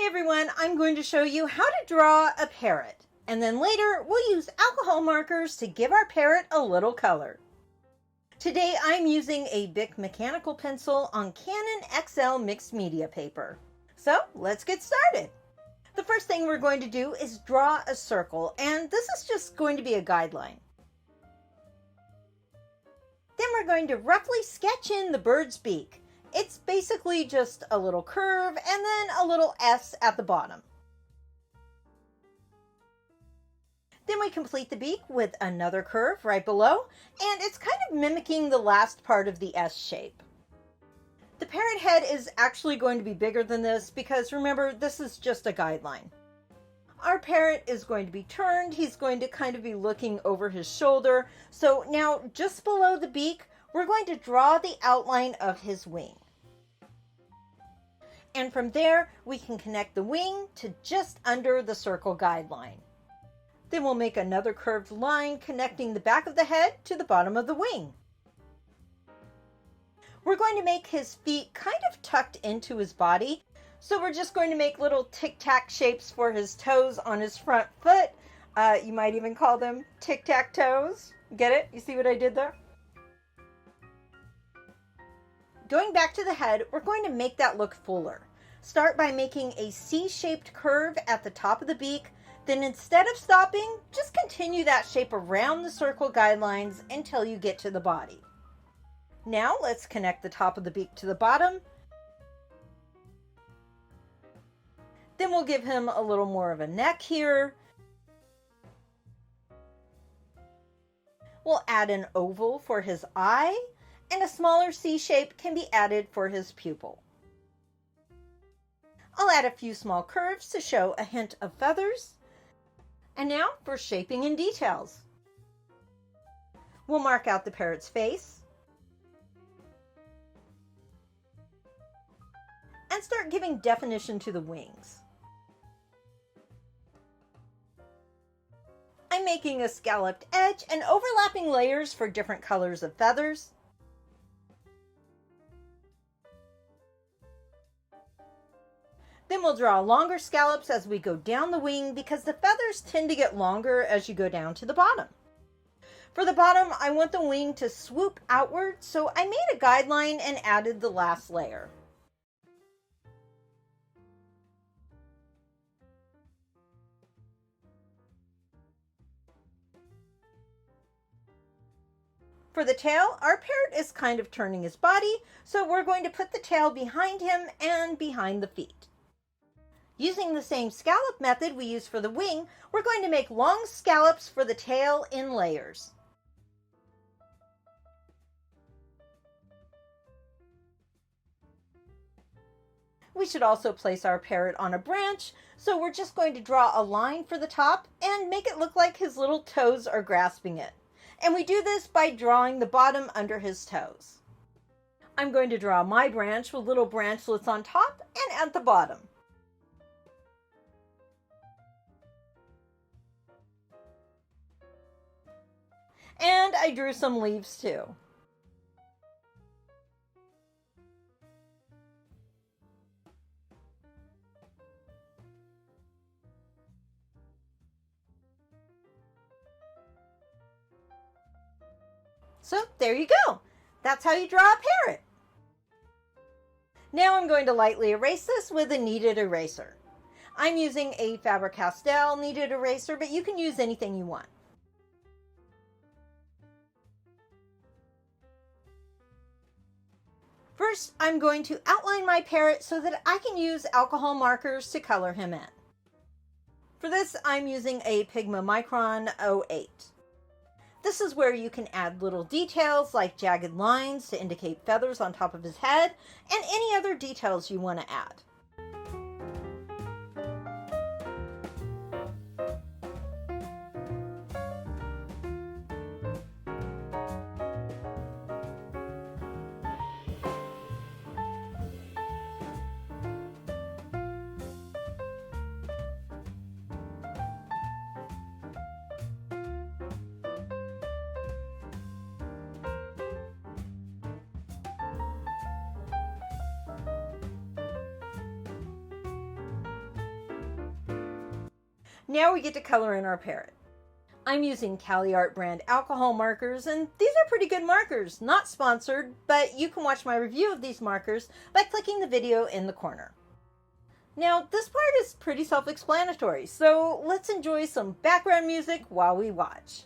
Hi everyone, I'm going to show you how to draw a parrot. And then later, we'll use alcohol markers to give our parrot a little color. Today I'm using a Bic mechanical pencil on Canson XL mixed media paper. So let's get started. The first thing we're going to do is draw a circle, and this is just going to be a guideline. Then we're going to roughly sketch in the bird's beak. It's basically just a little curve and then a little S at the bottom. Then we complete the beak with another curve right below, and it's kind of mimicking the last part of the S shape. The parrot head is actually going to be bigger than this because remember, this is just a guideline. Our parrot is going to be turned. He's going to kind of be looking over his shoulder. So now just below the beak, we're going to draw the outline of his wing. And from there, we can connect the wing to just under the circle guideline. Then we'll make another curved line connecting the back of the head to the bottom of the wing. We're going to make his feet kind of tucked into his body. So we're just going to make little tic-tac shapes for his toes on his front foot. You might even call them tic-tac-toes. Get it? You see what I did there? Going back to the head, we're going to make that look fuller. Start by making a C-shaped curve at the top of the beak. Then instead of stopping, just continue that shape around the circle guidelines until you get to the body. Now let's connect the top of the beak to the bottom. Then we'll give him a little more of a neck here. We'll add an oval for his eye, and a smaller C shape can be added for his pupil. I'll add a few small curves to show a hint of feathers. And now for shaping and details. We'll mark out the parrot's face and start giving definition to the wings. I'm making a scalloped edge and overlapping layers for different colors of feathers. Then we'll draw longer scallops as we go down the wing because the feathers tend to get longer as you go down to the bottom. For the bottom, I want the wing to swoop outward, so I made a guideline and added the last layer. For the tail, our parrot is kind of turning his body, so we're going to put the tail behind him and behind the feet. Using the same scallop method we used for the wing, we're going to make long scallops for the tail in layers. We should also place our parrot on a branch, so we're just going to draw a line for the top and make it look like his little toes are grasping it. And we do this by drawing the bottom under his toes. I'm going to draw my branch with little branchlets on top and at the bottom. And I drew some leaves too. So there you go. That's how you draw a parrot. Now I'm going to lightly erase this with a kneaded eraser. I'm using a Faber-Castell kneaded eraser, but you can use anything you want. First, I'm going to outline my parrot so that I can use alcohol markers to color him in. For this, I'm using a Pigma Micron 08. This is where you can add little details like jagged lines to indicate feathers on top of his head and any other details you want to add. Now we get to color in our parrot. I'm using Caliart brand alcohol markers, and these are pretty good markers. Not sponsored, but you can watch my review of these markers by clicking the video in the corner. Now, this part is pretty self-explanatory, so let's enjoy some background music while we watch.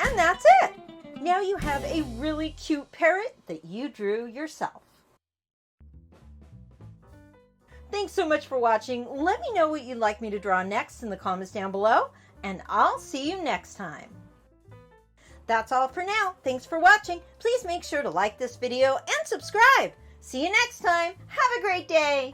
And that's it! Now you have a really cute parrot that you drew yourself. Thanks so much for watching. Let me know what you'd like me to draw next in the comments down below, and I'll see you next time. That's all for now. Thanks for watching. Please make sure to like this video and subscribe. See you next time. Have a great day.